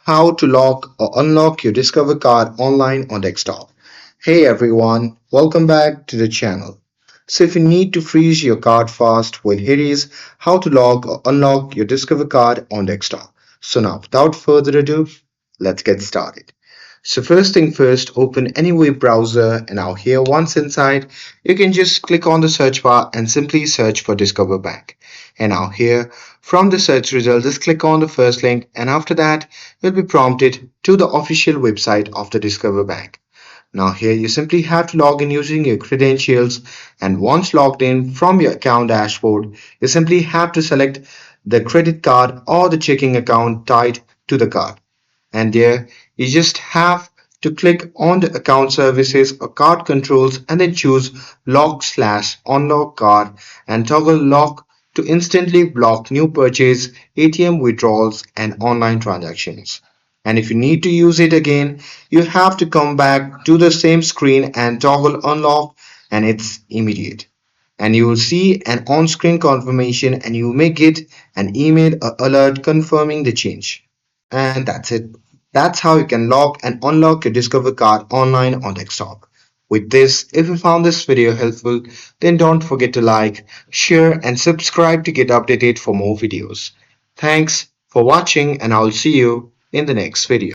How to lock or unlock your Discover card online on desktop. Hey everyone, welcome back to the channel. So if you need to freeze your card fast, well here is how to lock or unlock your Discover card on desktop. So now without further ado, let's get started. So first thing first, open any web browser and now here once inside, you can just click on the search bar and simply search for Discover Bank. And now here from the search result, just click on the first link and after that you'll be prompted to the official website of the Discover Bank. Now here you simply have to log in using your credentials and once logged in from your account dashboard, you simply have to select the credit card or the checking account tied to the card. And there you just have to click on the account services or card controls and then choose lock/unlock card and toggle lock to instantly block new purchase, ATM withdrawals and online transactions. And if you need to use it again, you have to come back to the same screen and toggle unlock and it's immediate. And you will see an on-screen confirmation and you may get an email or alert confirming the change. And that's it. That's how you can lock and unlock your Discover card online on desktop. With this, if you found this video helpful, then don't forget to like, share and subscribe to get updated for more videos. Thanks for watching and I'll see you in the next video.